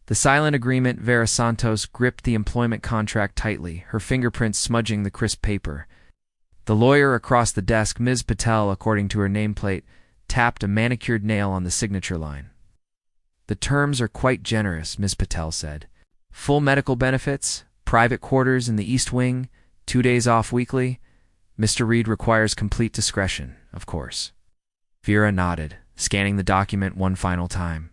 The silent agreement. Vera Santos gripped the employment contract tightly, her fingerprints smudging the crisp paper. The lawyer across the desk, Ms. Patel, according to her nameplate, tapped a manicured nail on the signature line. "The terms are quite generous," Ms. Patel said. "Full medical benefits, private quarters in the East Wing, 2 days off weekly. Mr. Reed requires complete discretion, of course." Vera nodded, scanning the document one final time.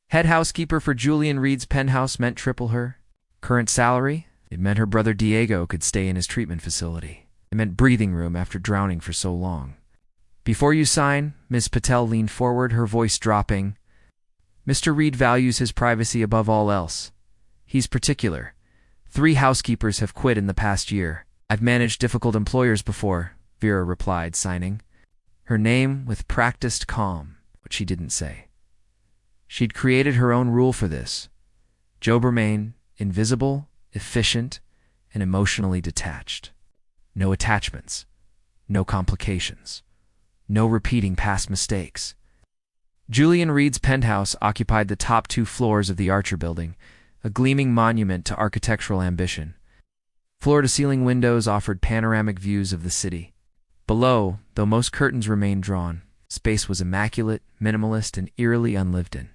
Head housekeeper for Julian Reed's penthouse meant triple her current salary. It meant her brother Diego could stay in his treatment facility. It meant breathing room after drowning for so long. "Before you sign," Ms. Patel leaned forward, her voice dropping, "Mr. Reed values his privacy above all else. He's particular. 3 housekeepers have quit in the past year." "I've managed difficult employers before," Vera replied, signing. Her name with practiced calm, but she didn't say. She'd created her own rule for this. Job remained invisible, efficient, and emotionally detached. No attachments. No complications. No repeating past mistakes. Julian Reed's penthouse occupied the top 2 floors of the Archer Building, a gleaming monument to architectural ambition. Floor-to-ceiling windows offered panoramic views of the city. Below, though most curtains remained drawn, space was immaculate, minimalist, and eerily unlived in.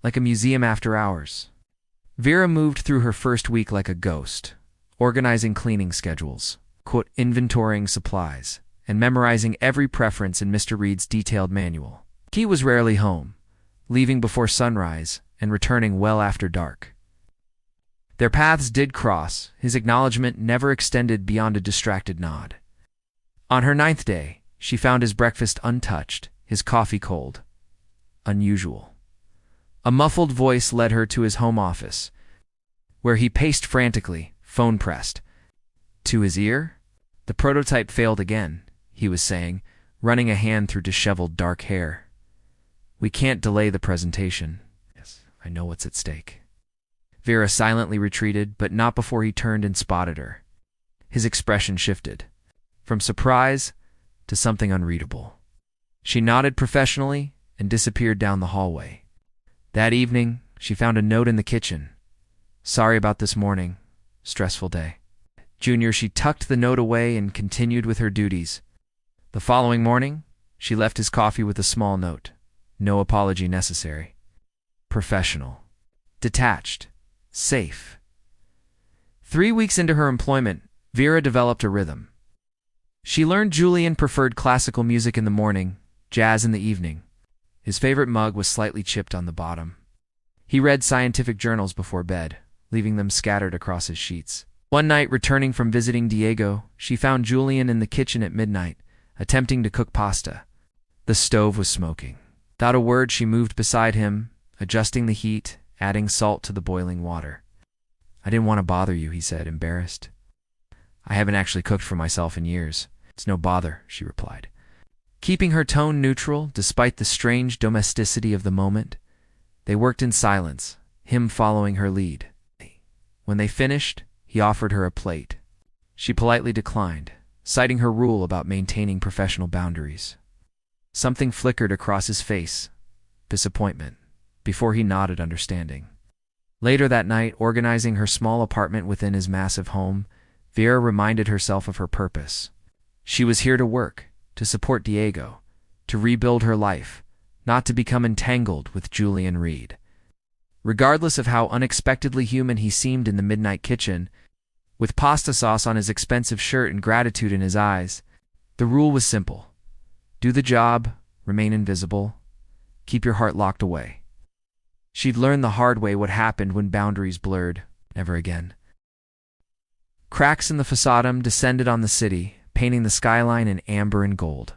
Like a museum after hours. Vera moved through her first week like a ghost, organizing cleaning schedules, inventorying supplies, and memorizing every preference in Mr. Reed's detailed manual. He was rarely home, leaving before sunrise and returning well after dark. Their paths did cross, his acknowledgement never extended beyond a distracted nod. On her 9th day, she found his breakfast untouched, his coffee cold. Unusual. A muffled voice led her to his home office, where he paced frantically, phone pressed. To his ear, "The prototype failed again," he was saying, running a hand through disheveled dark hair. "We can't delay the presentation. Yes, I know what's at stake." Vera silently retreated, but not before he turned and spotted her. His expression shifted, from surprise to something unreadable. She nodded professionally and disappeared down the hallway. That evening, she found a note in the kitchen. "Sorry about this morning. Stressful day." Junior, she tucked the note away and continued with her duties. The following morning, she left his coffee with a small note. No apology necessary. Professional. Detached. Safe. 3 weeks into her employment, Vera developed a rhythm. She learned Julian preferred classical music in the morning, jazz in the evening. His favorite mug was slightly chipped on the bottom. He read scientific journals before bed, leaving them scattered across his sheets. One night, returning from visiting Diego, she found Julian in the kitchen at midnight, attempting to cook pasta. The stove was smoking. Without a word, she moved beside him, adjusting the heat, adding salt to the boiling water. "I didn't want to bother you," he said, embarrassed. "I haven't actually cooked for myself in years." "It's no bother," she replied. Keeping her tone neutral, despite the strange domesticity of the moment, they worked in silence, him following her lead. When they finished, he offered her a plate. She politely declined, citing her rule about maintaining professional boundaries. Something flickered across his face, disappointment, before he nodded understanding. Later that night, organizing her small apartment within his massive home, Vera reminded herself of her purpose. She was here to work, to support Diego, to rebuild her life, not to become entangled with Julian Reed. Regardless of how unexpectedly human he seemed in the midnight kitchen, with pasta sauce on his expensive shirt and gratitude in his eyes, the rule was simple. Do the job, remain invisible, keep your heart locked away. She'd learned the hard way what happened when boundaries blurred. Never again. Cracks in the facade descended on the city, painting the skyline in amber and gold.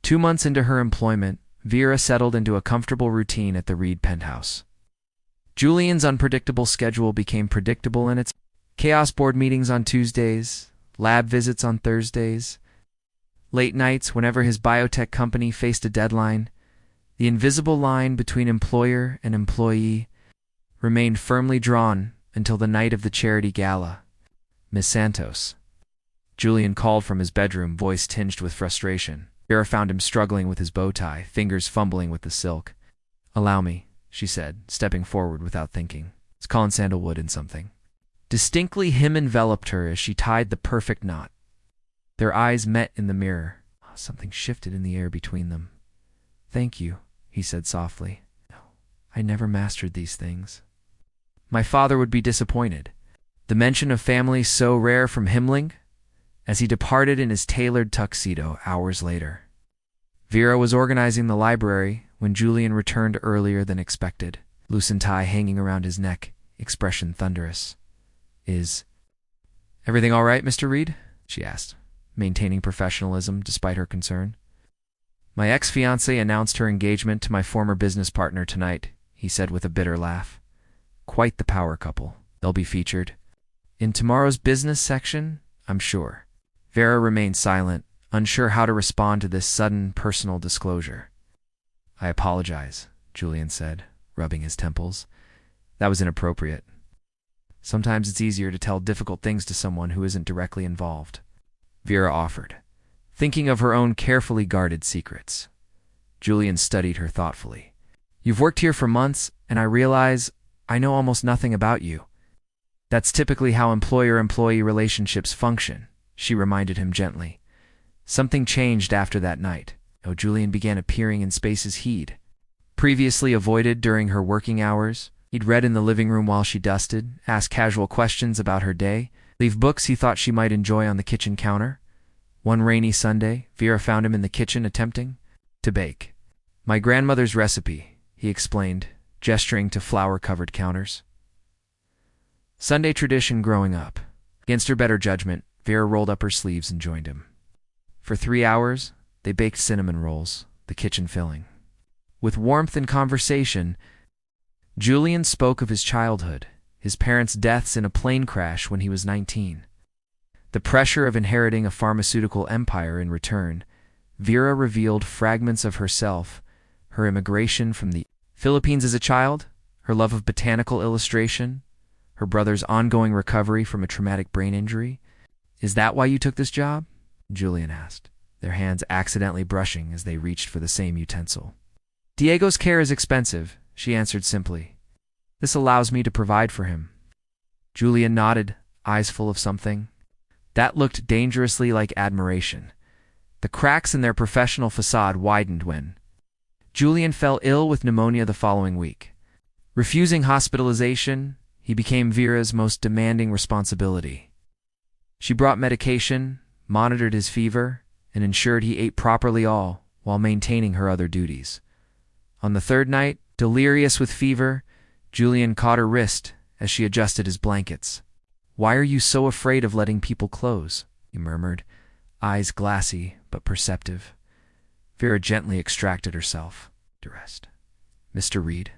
2 months into her employment, Vera settled into a comfortable routine at the Reed penthouse. Julian's unpredictable schedule became predictable in its chaos: board meetings on Tuesdays, lab visits on Thursdays, late nights whenever his biotech company faced a deadline. The invisible line between employer and employee remained firmly drawn until the night of the charity gala. "Miss Santos." Julian called from his bedroom, voice tinged with frustration. Vera found him struggling with his bow tie, fingers fumbling with the silk. "Allow me," she said, stepping forward without thinking. It's calling sandalwood and something. Distinctly him enveloped her as she tied the perfect knot. Their eyes met in the mirror. Something shifted in the air between them. Thank you, he said softly. No, I never mastered these things. My father would be disappointed. The mention of family so rare from Himmling, as he departed in his tailored tuxedo hours later. Vera was organizing the library when Julian returned earlier than expected, loosened tie hanging around his neck, expression thunderous. Is everything all right, Mr. Reed? She asked, maintaining professionalism despite her concern. My ex-fiancée announced her engagement to my former business partner tonight, he said with a bitter laugh. Quite the power couple. They'll be featured in tomorrow's business section, I'm sure. Vera remained silent, unsure how to respond to this sudden personal disclosure. I apologize, Julian said, rubbing his temples. That was inappropriate. Sometimes it's easier to tell difficult things to someone who isn't directly involved. Vera offered, thinking of her own carefully guarded secrets. Julian studied her thoughtfully. You've worked here for months, and I realize I know almost nothing about you. That's typically how employer-employee relationships function, she reminded him gently. Something changed after that night. Julian began appearing in spaces he'd previously avoided during her working hours. He'd read in the living room while she dusted, ask casual questions about her day, leave books he thought she might enjoy on the kitchen counter. One rainy Sunday, Vera found him in the kitchen attempting to bake. My grandmother's recipe, he explained, gesturing to flour-covered counters. Sunday tradition growing up. Against her better judgment, Vera rolled up her sleeves and joined him. For 3 hours, they baked cinnamon rolls, the kitchen filling. With warmth and conversation, Julian spoke of his childhood, his parents' deaths in a plane crash when he was 19. The pressure of inheriting a pharmaceutical empire in return. Vera revealed fragments of herself, her immigration from the Philippines as a child, her love of botanical illustration, her brother's ongoing recovery from a traumatic brain injury. Is that why you took this job? Julian asked, their hands accidentally brushing as they reached for the same utensil. Diego's care is expensive, she answered simply. This allows me to provide for him. Julian nodded, eyes full of something. That looked dangerously like admiration. The cracks in their professional facade widened when Julian fell ill with pneumonia the following week. Refusing hospitalization, he became Vera's most demanding responsibility. She brought medication, monitored his fever, and ensured he ate properly all while maintaining her other duties. On the third night, delirious with fever, Julian caught her wrist as she adjusted his blankets. Why are you so afraid of letting people close? He murmured, eyes glassy but perceptive. Vera gently extracted herself to rest. Mr. Reed.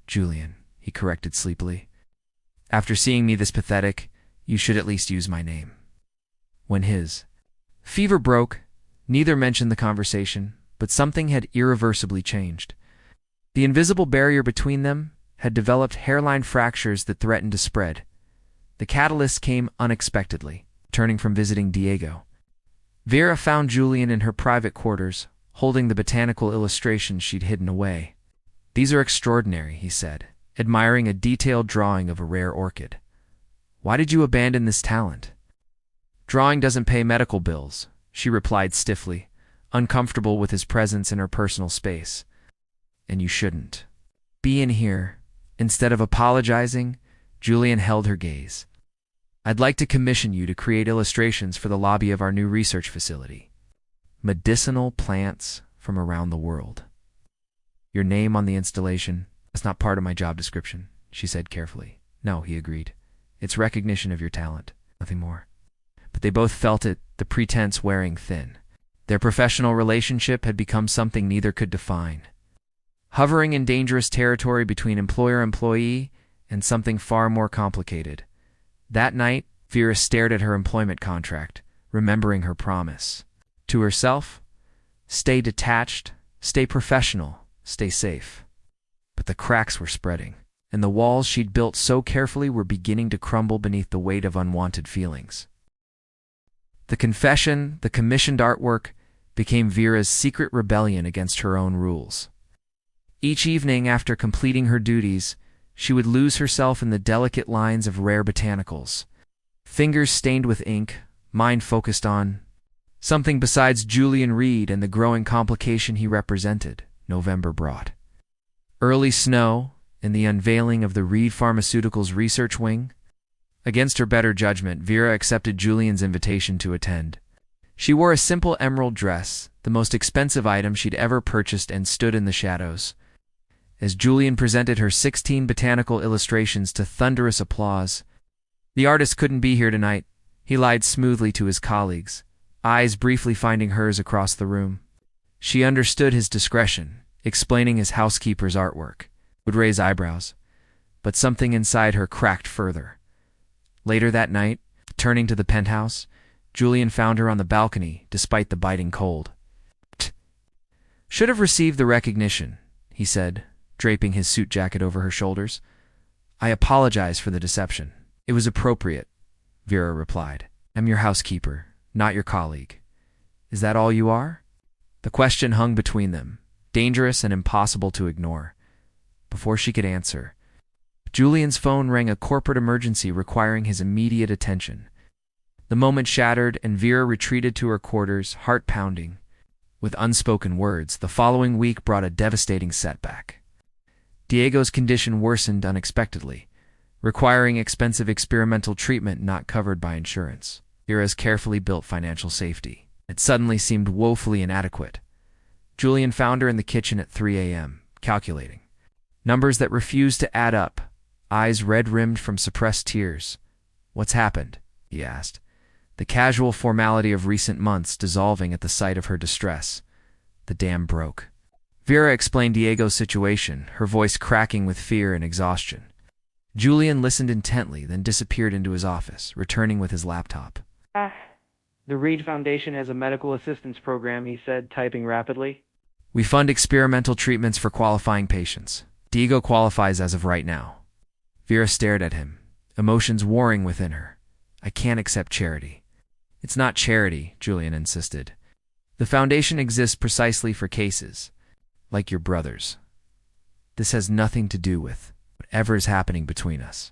Julian, he corrected sleepily. After seeing me this pathetic, you should at least use my name. When his fever broke, neither mentioned the conversation, but something had irreversibly changed. The invisible barrier between them had developed hairline fractures that threatened to spread. The catalyst came unexpectedly, turning from visiting Diego. Vera found Julian in her private quarters, holding the botanical illustrations she'd hidden away. These are extraordinary, he said, admiring a detailed drawing of a rare orchid. Why did you abandon this talent? Drawing doesn't pay medical bills, she replied stiffly, uncomfortable with his presence in her personal space. And you shouldn't. Be in here. Instead of apologizing, Julian held her gaze. I'd like to commission you to create illustrations for the lobby of our new research facility. Medicinal plants from around the world. Your name on the installation, that's not part of my job description, she said carefully. No, he agreed. It's recognition of your talent, nothing more. But they both felt it, the pretense wearing thin. Their professional relationship had become something neither could define. Hovering in dangerous territory between employer-employee and something far more complicated. That night, Vera stared at her employment contract, remembering her promise. To herself, stay detached, stay professional, stay safe. But the cracks were spreading, and the walls she'd built so carefully were beginning to crumble beneath the weight of unwanted feelings. The confession, the commissioned artwork, became Vera's secret rebellion against her own rules. Each evening after completing her duties, she would lose herself in the delicate lines of rare botanicals. Fingers stained with ink, mind focused on something besides Julian Reed and the growing complication he represented. November brought early snow and the unveiling of the Reed Pharmaceuticals research wing. Against her better judgment, Vera accepted Julian's invitation to attend. She wore a simple emerald dress, the most expensive item she'd ever purchased, and stood in the shadows. As Julian presented her 16 botanical illustrations to thunderous applause, "The artist couldn't be here tonight," he lied smoothly to his colleagues, eyes briefly finding hers across the room. She understood his discretion, explaining his housekeeper's artwork would raise eyebrows, but something inside her cracked further. Later that night, turning to the penthouse, Julian found her on the balcony, despite the biting cold. "Should have received the recognition," he said, draping his suit jacket over her shoulders. "I apologize for the deception. It was appropriate," Vera replied. "I'm your housekeeper, not your colleague. Is that all you are?" The question hung between them, dangerous and impossible to ignore. Before she could answer, Julian's phone rang, a corporate emergency requiring his immediate attention. The moment shattered, and Vera retreated to her quarters, heart pounding. With unspoken words, the following week brought a devastating setback. Diego's condition worsened unexpectedly, requiring expensive experimental treatment not covered by insurance. Vera's carefully built financial safety, it suddenly seemed woefully inadequate. Julian found her in the kitchen at 3 a.m., calculating numbers that refused to add up, eyes red-rimmed from suppressed tears. "What's happened?" he asked, the casual formality of recent months dissolving at the sight of her distress. "The dam broke." Vera explained Diego's situation, her voice cracking with fear and exhaustion. Julian listened intently, then disappeared into his office, returning with his laptop. The Reed Foundation has a medical assistance program," he said, typing rapidly. "We fund experimental treatments for qualifying patients. Diego qualifies as of right now." Vera stared at him, emotions warring within her. "I can't accept charity." "It's not charity," Julian insisted. "The foundation exists precisely for cases like your brother's. This has nothing to do with whatever is happening between us."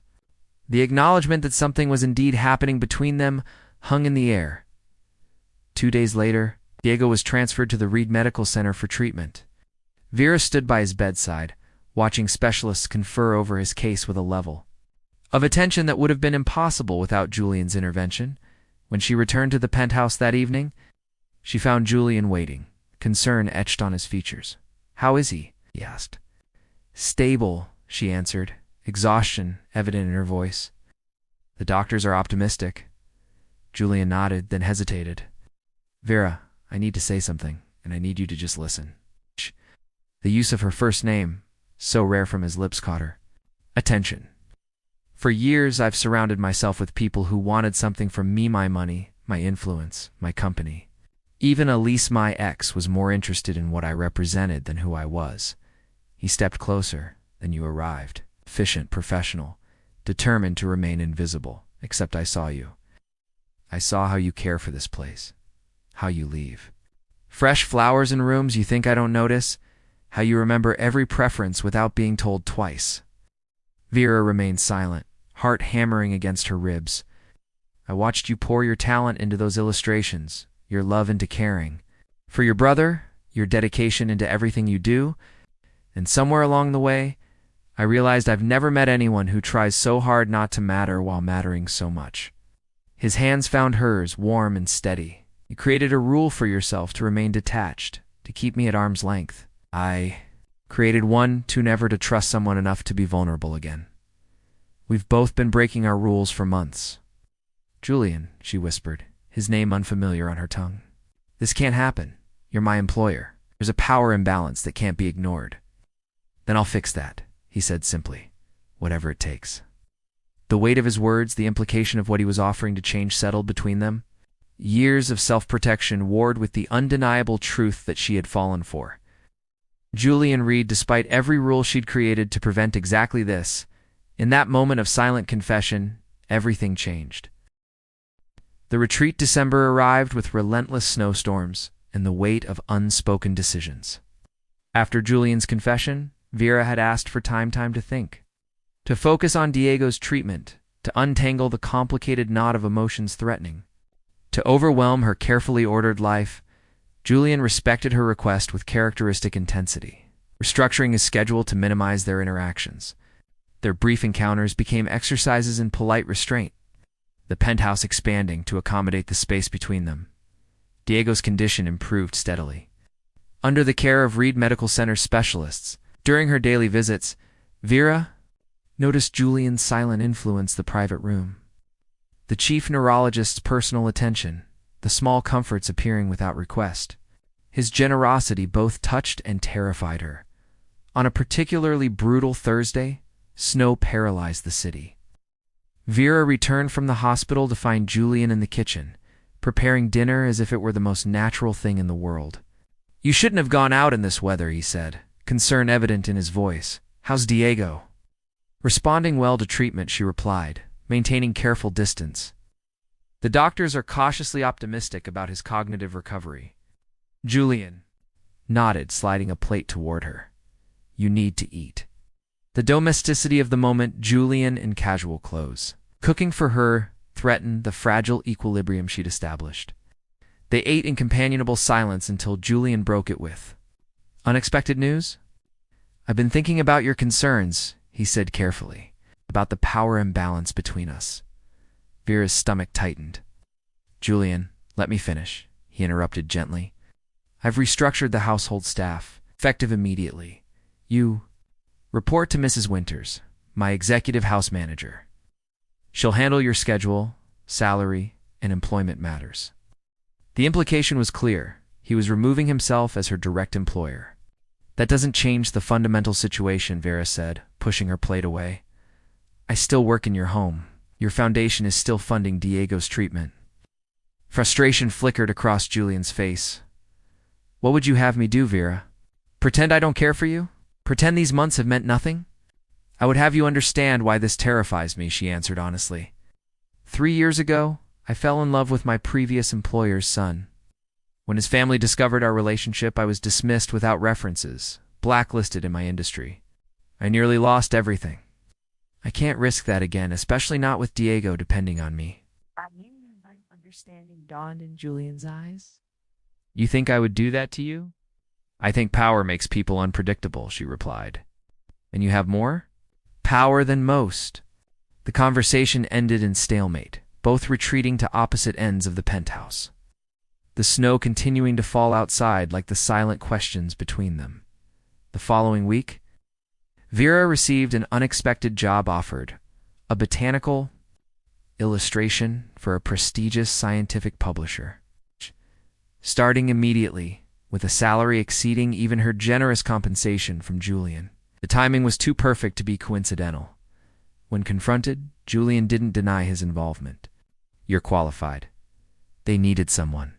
The acknowledgement that something was indeed happening between them hung in the air. 2 days later, Diego was transferred to the Reed Medical Center for treatment. Vera stood by his bedside, watching specialists confer over his case with a level of attention that would have been impossible without Julian's intervention. When she returned to the penthouse that evening, she found Julian waiting, concern etched on his features. "How is he?" he asked. "Stable," she answered, exhaustion evident in her voice. "The doctors are optimistic." Julian nodded, then hesitated. "Vera, I need to say something, and I need you to just listen." The use of her first name, so rare from his lips, caught her attention. "For years I've surrounded myself with people who wanted something from me: my money, my influence, my company. Even Elise, my ex, was more interested in what I represented than who I was." He stepped closer. "Then you arrived, efficient, professional, determined to remain invisible, except I saw you. I saw how you care for this place, how you leave. Fresh flowers in rooms you think I don't notice, how you remember every preference without being told twice." Vera remained silent, heart hammering against her ribs. "I watched you pour your talent into those illustrations, your love into caring. For your brother, your dedication into everything you do, and somewhere along the way, I realized I've never met anyone who tries so hard not to matter while mattering so much." His hands found hers, warm and steady. "You created a rule for yourself to remain detached, to keep me at arm's length. I created one to never to trust someone enough to be vulnerable again. We've both been breaking our rules for months." "Julian," she whispered, his name unfamiliar on her tongue. "This can't happen. You're my employer. There's a power imbalance that can't be ignored." "Then I'll fix that," he said simply, "whatever it takes." The weight of his words, the implication of what he was offering to change, settled between them. Years of self-protection warred with the undeniable truth that she had fallen for. Julian Reed, despite every rule she'd created to prevent exactly this, in that moment of silent confession, everything changed. The retreat December arrived with relentless snowstorms and the weight of unspoken decisions. After Julian's confession, Vera had asked for time to think, to focus on Diego's treatment, to untangle the complicated knot of emotions threatening, to overwhelm her carefully ordered life. Julian respected her request with characteristic intensity, restructuring his schedule to minimize their interactions. Their brief encounters became exercises in polite restraint, the penthouse expanding to accommodate the space between them. Diego's condition improved steadily. Under the care of Reed Medical Center specialists, during her daily visits, Vera noticed Julian's silent influence the private room. The chief neurologist's personal attention, the small comforts appearing without request. His generosity both touched and terrified her. On a particularly brutal Thursday, snow paralyzed the city. Vera returned from the hospital to find Julian in the kitchen, preparing dinner as if it were the most natural thing in the world. "You shouldn't have gone out in this weather," he said, concern evident in his voice. "How's Diego?" Responding well to treatment, she replied, maintaining careful distance. "The doctors are cautiously optimistic about his cognitive recovery." Julian nodded, sliding a plate toward her. "You need to eat." The domesticity of the moment, Julian in casual clothes, cooking for her, threatened the fragile equilibrium she'd established. They ate in companionable silence until Julian broke it with, "Unexpected news?" "I've been thinking about your concerns," he said carefully, "about the power imbalance between us." Vera's stomach tightened. "Julian, let me finish," he interrupted gently. "I've restructured the household staff, effective immediately. You report to Mrs. Winters, my executive house manager. She'll handle your schedule, salary, and employment matters." The implication was clear. He was removing himself as her direct employer. "That doesn't change the fundamental situation," Vera said, pushing her plate away. "I still work in your home. Your foundation is still funding Diego's treatment." Frustration flickered across Julian's face. "What would you have me do, Vera? Pretend I don't care for you? Pretend these months have meant nothing?" "I would have you understand why this terrifies me," she answered honestly. 3 years ago, I fell in love with my previous employer's son. When his family discovered our relationship, I was dismissed without references, blacklisted in my industry. I nearly lost everything. I can't risk that again, especially not with Diego depending on me." Understanding dawned in Julian's eyes. "You think I would do that to you?" "I think power makes people unpredictable," she replied. "And you have more power than most." The conversation ended in stalemate, both retreating to opposite ends of the penthouse. The snow continuing to fall outside like the silent questions between them. The following week, Vera received an unexpected job offered, a botanical illustration for a prestigious scientific publisher. Starting immediately, with a salary exceeding even her generous compensation from Julian. The timing was too perfect to be coincidental. When confronted, Julian didn't deny his involvement. "You're qualified. They needed someone.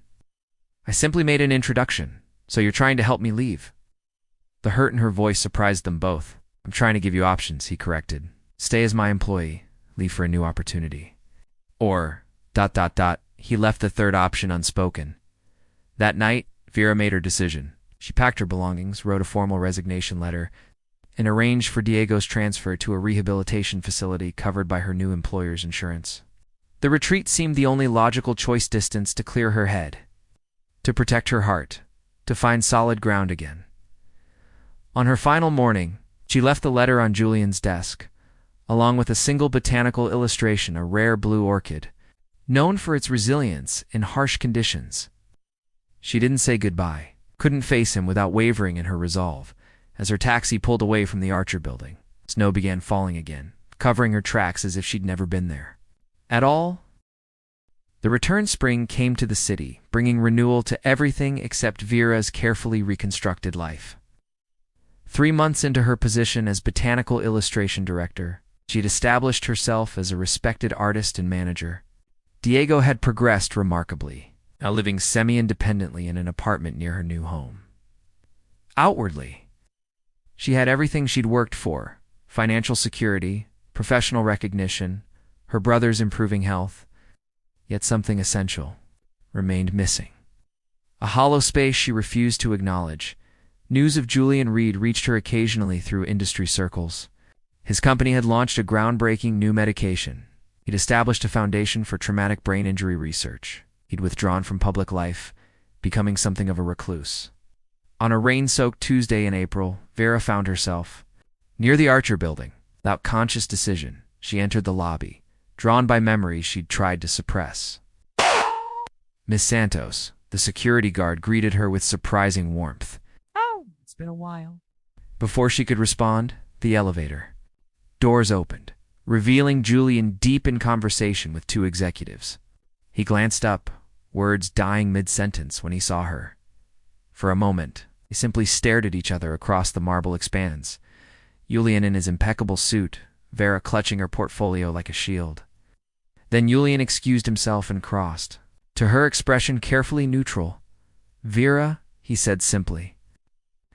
I simply made an introduction, so you're trying to help me leave." The hurt in her voice surprised them both. "I'm trying to give you options," he corrected. "Stay as my employee, leave for a new opportunity. Or, ... He left the third option unspoken. That night, Vera made her decision. She packed her belongings, wrote a formal resignation letter, and arranged for Diego's transfer to a rehabilitation facility covered by her new employer's insurance. The retreat seemed the only logical choice distance to clear her head, to protect her heart, to find solid ground again. On her final morning, she left the letter on Julian's desk, along with a single botanical illustration, a rare blue orchid, known for its resilience in harsh conditions. She didn't say goodbye, couldn't face him without wavering in her resolve. As her taxi pulled away from the Archer building, snow began falling again, covering her tracks as if she'd never been there at all. The return spring came to the city, bringing renewal to everything except Vera's carefully reconstructed life. 3 months into her position as botanical illustration director, she'd established herself as a respected artist and manager. Diego had progressed remarkably, now living semi-independently in an apartment near her new home. Outwardly, she had everything she'd worked for: financial security, professional recognition, her brother's improving health. Yet something essential remained missing. A hollow space she refused to acknowledge, News of Julian Reed reached her occasionally through industry circles. His company had launched a groundbreaking new medication. He'd established a foundation for traumatic brain injury research. He'd withdrawn from public life, becoming something of a recluse. On a rain-soaked Tuesday in April, Vera found herself near the Archer building. Without conscious decision, she entered the lobby, drawn by memories she'd tried to suppress. Miss Santos, the security guard, greeted her with surprising warmth. Oh, it's been a while. Before she could respond, the elevator doors opened, revealing Julian deep in conversation with two executives. He glanced up, words dying mid-sentence when he saw her. For a moment, they simply stared at each other across the marble expanse. Julian in his impeccable suit, Vera clutching her portfolio like a shield. Then Julian excused himself and crossed. To her expression carefully neutral. "Vera," he said simply.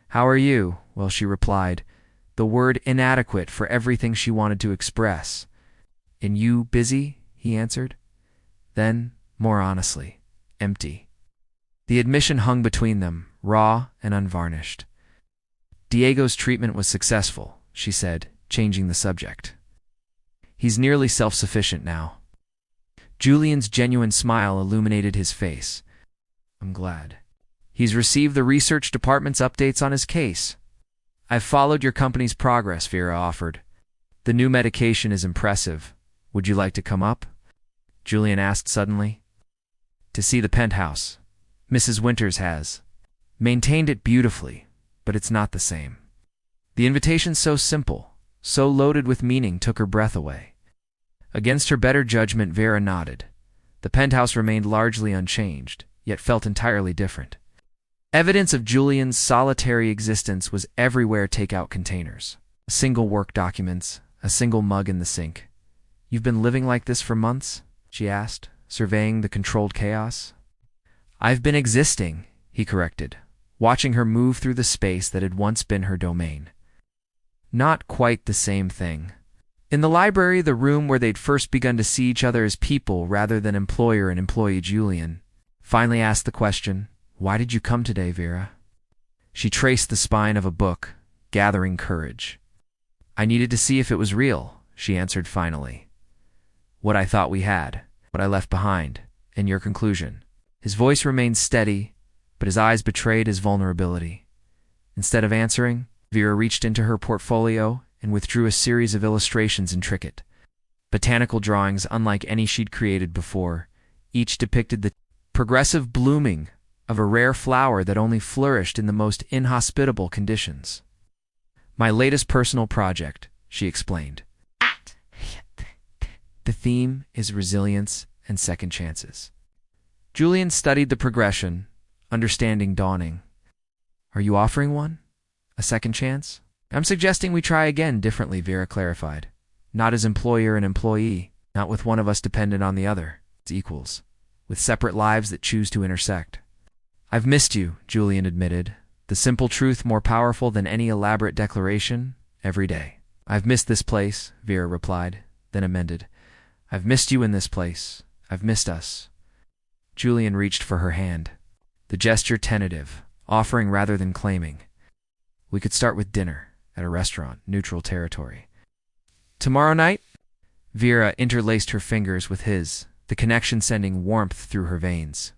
"How are you?" Well, she replied, the word inadequate for everything she wanted to express. "And you busy?" he answered. Then, more honestly, empty. The admission hung between them, raw and unvarnished. "Diego's treatment was successful," she said, changing the subject. "He's nearly self-sufficient now." Julian's genuine smile illuminated his face. "I'm glad. He's received the research department's updates on his case." "I've followed your company's progress," Vera offered. "The new medication is impressive. Would you like to come up?" Julian asked suddenly. "To see the penthouse. Mrs. Winters has maintained it beautifully, but it's not the same." The invitation, so simple, so loaded with meaning, took her breath away. Against her better judgment, Vera nodded. The penthouse remained largely unchanged, yet felt entirely different. Evidence of Julian's solitary existence was everywhere: takeout containers, single work documents, a single mug in the sink. "You've been living like this for months?" she asked, surveying the controlled chaos. "I've been existing," he corrected, watching her move through the space that had once been her domain. Not quite the same thing. In the library, the room where they'd first begun to see each other as people rather than employer and employee, Julian finally asked the question, "Why did you come today, Vera?" She traced the spine of a book, gathering courage. "I needed to see if it was real," she answered finally. "What I thought we had, what I left behind, and your conclusion." His voice remained steady, but his eyes betrayed his vulnerability. Instead of answering, Vera reached into her portfolio and withdrew a series of illustrations, intricate botanical drawings unlike any she'd created before. Each depicted the progressive blooming of a rare flower that only flourished in the most inhospitable conditions. "My latest personal project," she explained. "The theme is resilience and second chances." Julian studied the progression, understanding dawning. "Are you offering one? A second chance?" "I'm suggesting we try again differently," Vera clarified. "Not as employer and employee, not with one of us dependent on the other. It's equals, with separate lives that choose to intersect." "I've missed you," Julian admitted, the simple truth more powerful than any elaborate declaration, every day. "I've missed this place," Vera replied, then amended. "I've missed you in this place. I've missed us." Julian reached for her hand, the gesture tentative, offering rather than claiming. "We could start with dinner at a restaurant, neutral territory." "Tomorrow night?" Vera interlaced her fingers with his, the connection sending warmth through her veins.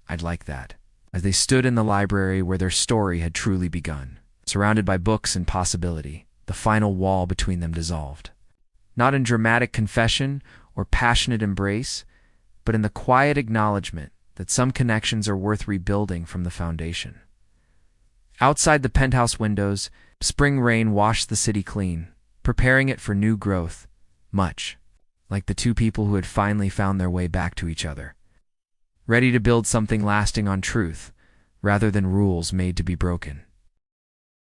"I'd like that." As they stood in the library where their story had truly begun, surrounded by books and possibility, the final wall between them dissolved. Not in dramatic confession or passionate embrace, but in the quiet acknowledgement that some connections are worth rebuilding from the foundation. Outside the penthouse windows, spring rain washed the city clean, preparing it for new growth, much like the two people who had finally found their way back to each other, ready to build something lasting on truth rather than rules made to be broken.